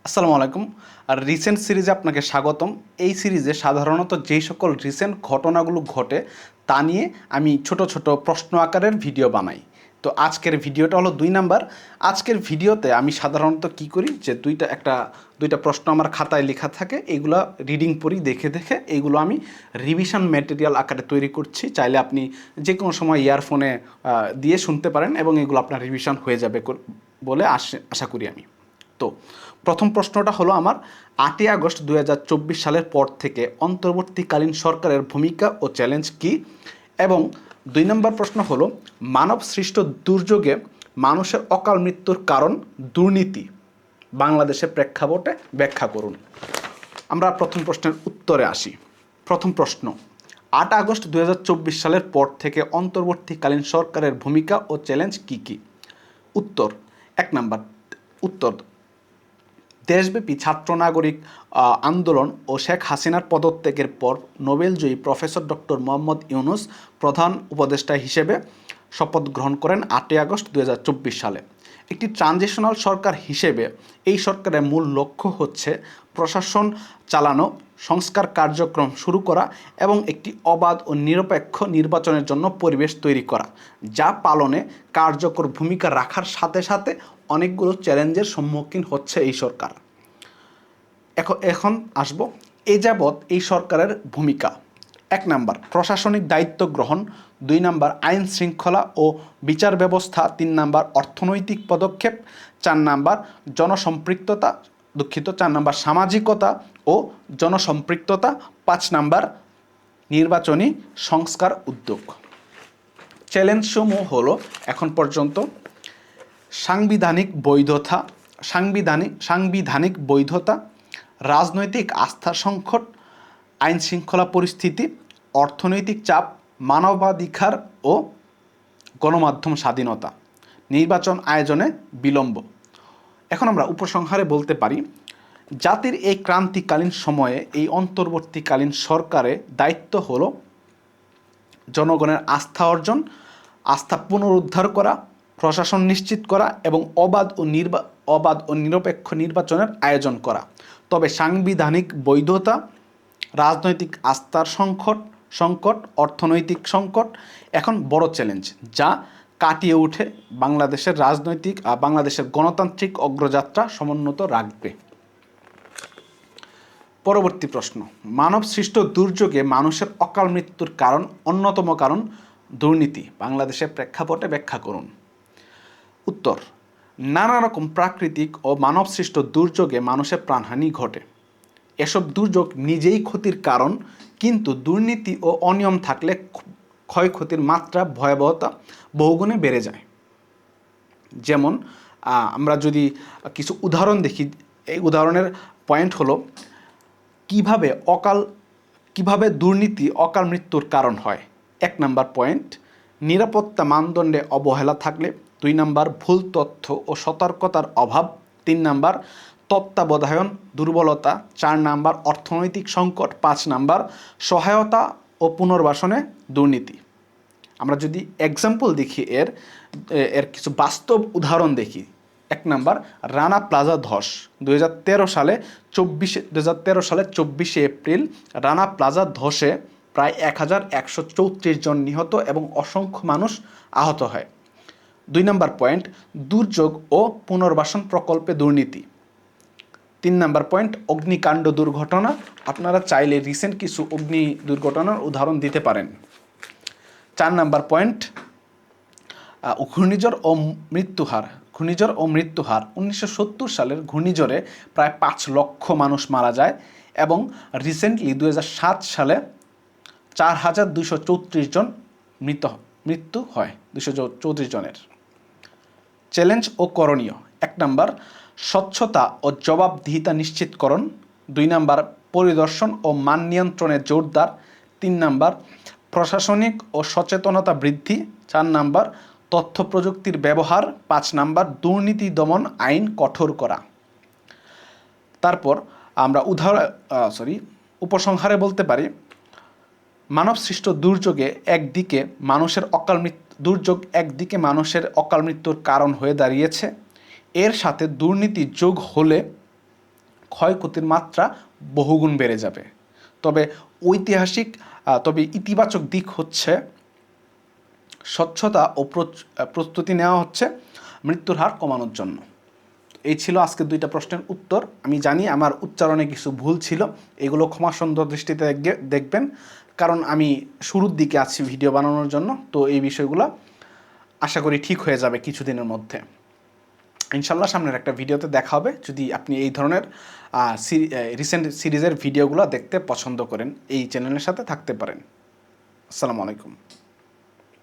আসসালামু আলাইকুম। আর রিসেন্ট সিরিজে আপনাকে স্বাগতম। এই সিরিজে সাধারণত যেই সকল রিসেন্ট ঘটনাগুলো ঘটে তা নিয়ে আমি ছোট ছোট প্রশ্ন আকারের ভিডিও বানাই। তো আজকের ভিডিওটা হলো 2 নাম্বার। আজকের ভিডিওতে আমি সাধারণত কি করি যে দুইটা প্রশ্ন আমার খাতায় লেখা থাকে, এইগুলো রিডিং পড়ি দেখে দেখে এইগুলো আমি রিভিশন ম্যাটেরিয়াল আকারে তৈরি করছি। চাইলে আপনি যে কোনো সময় ইয়ারফোনে দিয়ে শুনতে পারেন এবং এগুলো আপনার রিভিশন হয়ে যাবে বলে আশা করি আমি। তো প্রথম প্রশ্নটা হলো আমার 8ই আগস্ট 2024 সালের পর থেকে অন্তর্বর্তীকালীন সরকারের ভূমিকা ও চ্যালেঞ্জ কী, এবং 2 নম্বর প্রশ্ন হলো মানব সৃষ্ট দুর্যোগে মানুষের অকাল মৃত্যুর কারণ দুর্নীতি বাংলাদেশের প্রেক্ষাপটে ব্যাখ্যা করুন। আমরা প্রথম প্রশ্নের উত্তরে আসি। প্রথম প্রশ্ন, 8 আগস্ট 2024 সালের পর থেকে অন্তর্বর্তীকালীন সরকারের ভূমিকা ও চ্যালেঞ্জ কী কী? উত্তর, 1 নম্বর উত্তর, দেশব্যাপী ছাত্র নাগরিক আন্দোলন ও শেখ হাসিনার পদত্যাগের পর নোবেলজয়ী প্রফেসর ডক্টর মোহাম্মদ ইউনূস প্রধান উপদেষ্টা হিসেবে শপথ গ্রহণ করেন 8ই আগস্ট 2024 সালে। একটি ট্রানজিশনাল সরকার হিসেবে এই সরকারের মূল লক্ষ্য হচ্ছে প্রশাসন চালানো, সংস্কার কার্যক্রম শুরু করা এবং একটি অবাধ ও নিরপেক্ষ নির্বাচনের জন্য পরিবেশ তৈরি করা, যা পালনে কার্যকর ভূমিকা রাখার সাথে সাথে অনেকগুলো চ্যালেঞ্জের সম্মুখীন হচ্ছে এই সরকার। এখন আসব এ যাবৎ এই সরকারের ভূমিকা। 1 নম্বর, প্রশাসনিক দায়িত্ব গ্রহণ। 2 নম্বর, আইন শৃঙ্খলা ও বিচার ব্যবস্থা। 3 নম্বর, অর্থনৈতিক পদক্ষেপ। 4 নম্বর, জনসম্পৃক্ততা। 4 নম্বর, সামাজিকতা ও জনসম্পৃক্ততা। 5 নম্বর, নির্বাচনী সংস্কার উদ্যোগ। চ্যালেঞ্জসমূহ হলো এখন পর্যন্ত সাংবিধানিক বৈধতা, রাজনৈতিক আস্থা সংকট, আইন শৃঙ্খলা পরিস্থিতি, অর্থনৈতিক চাপ, মানবাধিকার ও গণমাধ্যম স্বাধীনতা, নির্বাচন আয়োজনে বিলম্ব। এখন আমরা উপসংহারে বলতে পারি, জাতির এই ক্রান্তিকালীন সময়ে এই অন্তর্বর্তীকালীন সরকারের দায়িত্ব হলো জনগণের আস্থা অর্জন, আস্থা পুনরুদ্ধার করা, প্রশাসন নিশ্চিত করা এবং অবাধ ও নিরপেক্ষ নির্বাচনের আয়োজন করা। তবে সাংবিধানিক বৈধতা, রাজনৈতিক আস্থার সংকট, অর্থনৈতিক সংকট এখন বড় চ্যালেঞ্জ, যা কাটিয়ে উঠে বাংলাদেশের গণতান্ত্রিক অগ্রযাত্রা সমুন্নত রাখবে। পরবর্তী প্রশ্ন, মানব সৃষ্ট দুর্যোগে মানুষের অকাল মৃত্যুর অন্যতম কারণ দুর্নীতি বাংলাদেশের প্রেক্ষাপটে ব্যাখ্যা করুন। উত্তর, নানা রকম প্রাকৃতিক ও মানব সৃষ্ট দুর্যোগে মানুষের প্রাণহানি ঘটে। এসব দুর্যোগ নিজেই ক্ষতির কারণ, কিন্তু দুর্নীতি ও অনিয়ম থাকলে ক্ষয়ক্ষতির মাত্রা, ভয়াবহতা বহুগুণে বেড়ে যায়। যেমন আমরা যদি কিছু উদাহরণ দেখি, এই উদাহরণের পয়েন্ট হলো কিভাবে দুর্নীতি অকাল মৃত্যুর কারণ হয়। 1 নম্বর পয়েন্ট, নিরাপত্তা মানদণ্ডে অবহেলা থাকলে। 2 নম্বর, ভুল তথ্য ও সতর্কতার অভাব। 3 নম্বর, তত্ত্বাবধায়ন দুর্বলতা। 4 নম্বর, অর্থনৈতিক সংকট। 5 নম্বর, সহায়তা ও পুনর্বাসনে দুর্নীতি। আমরা যদি এক্সাম্পল দেখি, এর কিছু বাস্তব উদাহরণ দেখি। 1 নম্বর, রানা প্লাজা ধস। 2013 সালে 24শে এপ্রিল রানা প্লাজা ধসে প্রায় 1134 জন নিহত এবং অসংখ্য মানুষ আহত হয়। 2 নম্বর পয়েন্ট, দুর্যোগ ও পুনর্বাসন প্রকল্পে দুর্নীতি। 3 নম্বর পয়েন্ট, অগ্নিকাণ্ড দুর্ঘটনা। আপনারা চাইলে রিসেন্ট কিছু অগ্নি দুর্ঘটনার উদাহরণ দিতে পারেন। 4 নম্বর পয়েন্ট, ঘূর্ণিঝড় ও মৃত্যুহার। 1970 সালের ঘূর্ণিঝড়ে প্রায় 5 লক্ষ মানুষ মারা যায় এবং রিসেন্টলি 2007 সালে 4234 জন মৃত্যু হয়, 234 জনের। চ্যালেঞ্জ ও করণীয়। 1 নম্বর, স্বচ্ছতা ও জবাবদিহিতা নিশ্চিতকরণ। 2 নম্বর, পরিদর্শন ও মান নিয়ন্ত্রণে জোরদার। 3 নম্বর, প্রশাসনিক ও সচেতনতা বৃদ্ধি। 4 নম্বর, তথ্য প্রযুক্তির ব্যবহার। 5 নম্বর, দুর্নীতি দমন আইন কঠোর করা। তারপর আমরা উপসংহারে বলতে পারি, মানব সৃষ্ট দুর্যোগে একদিকে মানুষের অকাল মৃত্যুর কারণ হয়ে দাঁড়িয়েছে, এর সাথে দুর্নীতি যোগ হলে ক্ষয়ক্ষতির মাত্রা বহুগুণ বেড়ে যাবে। তবে তবে ইতিবাচক দিক হচ্ছে স্বচ্ছতা ও প্রস্তুতি নেওয়া হচ্ছে মৃত্যুর হার কমানোর জন্য। এই ছিল আজকে 2টা প্রশ্নের উত্তর। আমি জানি আমার উচ্চারণে কিছু ভুল ছিল, এগুলো ক্ষমা সুন্দর দৃষ্টিতে দেখবেন, কারণ আমি শুরুর দিকে আছি ভিডিও বানানোর জন্য। তো এই বিষয়গুলো আশা করি ঠিক হয়ে যাবে কিছুদিনের মধ্যে। ইনশাল্লাহ সামনের একটা ভিডিওতে দেখা হবে। যদি আপনি এই ধরনের রিসেন্ট সিরিজের ভিডিওগুলো দেখতে পছন্দ করেন, এই চ্যানেলের সাথে থাকতে পারেন। আসসালামু আলাইকুম।